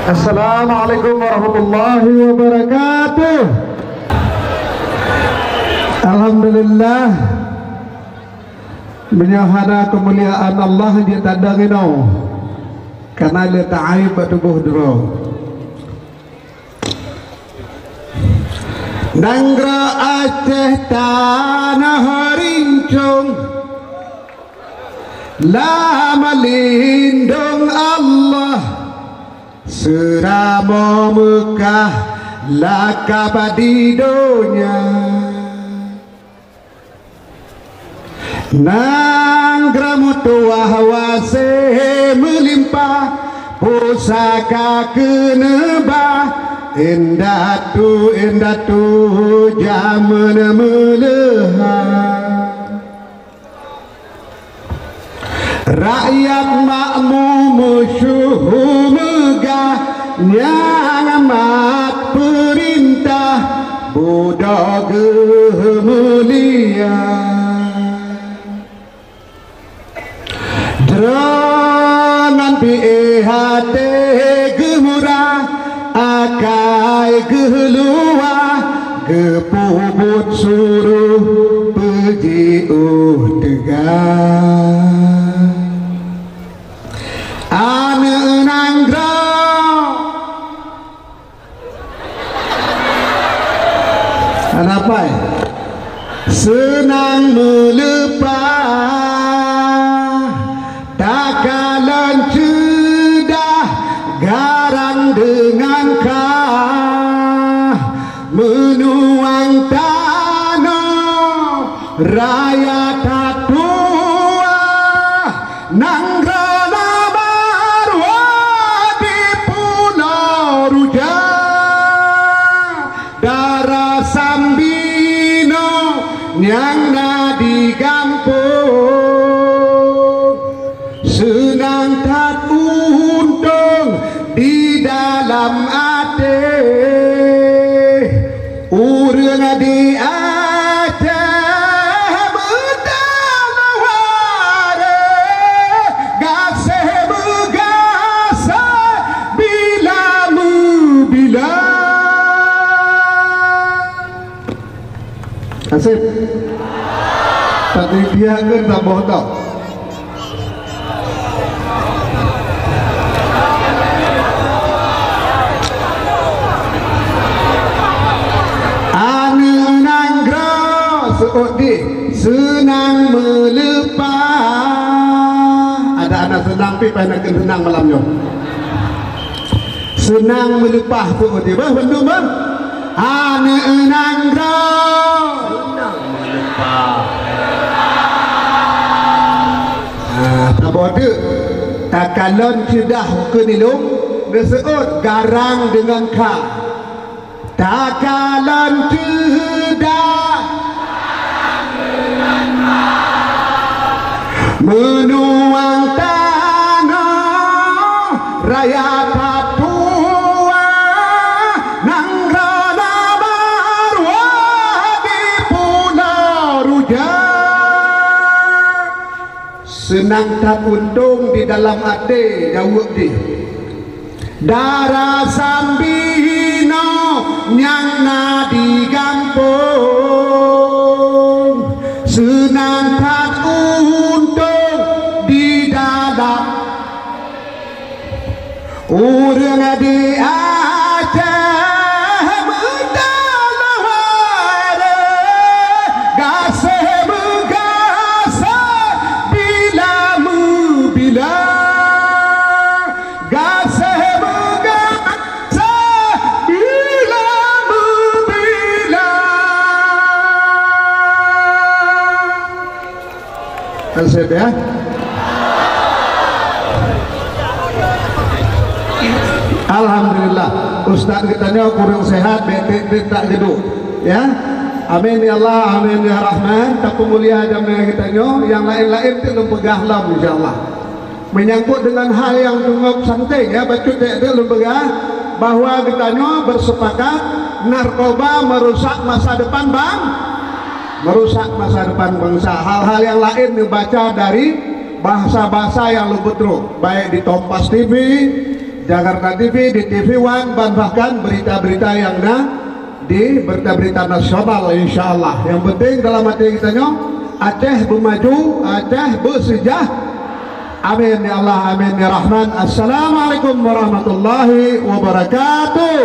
Assalamualaikum warahmatullahi wabarakatuh. Alhamdulillah, menyahana kemuliaan Allah dia tanda ngino karena dia ta'aib tubuh duro Nanggra Aceh tanah rincung lama lindung Allah Seramo Mekah lakab di dunia Nanggra mutuah wase melimpah pusaka kenebah indatu jaman melehah rakyat makmum syuhu megah yang amat perintah budak mulia Drangan hati gemurah akai geluah gepubut suruh pergi tegak ane nanggra apa senang melepah takalan cedah garang dengan kah menuang tanah raya tatua nanggra yang di kampung senang tak untung di dalam hati urang di Aceh bertaware gaseh begasa bila bila Asif tadi dia kan tak bohong tau ane nanggra seodi senang melepah ada anak senang pi pada senang malamnya senang melepah seodi bah bendung bang ane nanggra Tabode takalon sudah kenilum disebut garang dengan ka takalon sudah menuang tanah raya tatua nanggra namarwa di Pulau Rujak senang tak untung di dalam hati jawab di darah sambino yang di kampung senang tak untung di dalam urang di Aceh Asep ya. Alhamdulillah Ustaz kitanya kurang sehat betik tak jeduk ya. Amin ya Allah, amin ya Rahman. Tak mulia jamnya kitanya yang lain-lain itu lempegah lam insyaallah. Menyangkut dengan hal yang cukup santai ya bacut itu lempegah bahwa kitanya bersepakat narkoba merusak masa depan bang merusak masa depan bangsa. Hal-hal yang lain dibaca dari bahasa-bahasa yang lebih teruk, baik di Kompas TV, Jakarta TV, di TV One, dan bahkan berita-berita yang di berita-berita nasional insyaallah. Yang penting dalam hati kita Aceh bermaju, Aceh bersejah. Amin ya Allah, amin ya Rahman. Assalamualaikum warahmatullahi wabarakatuh.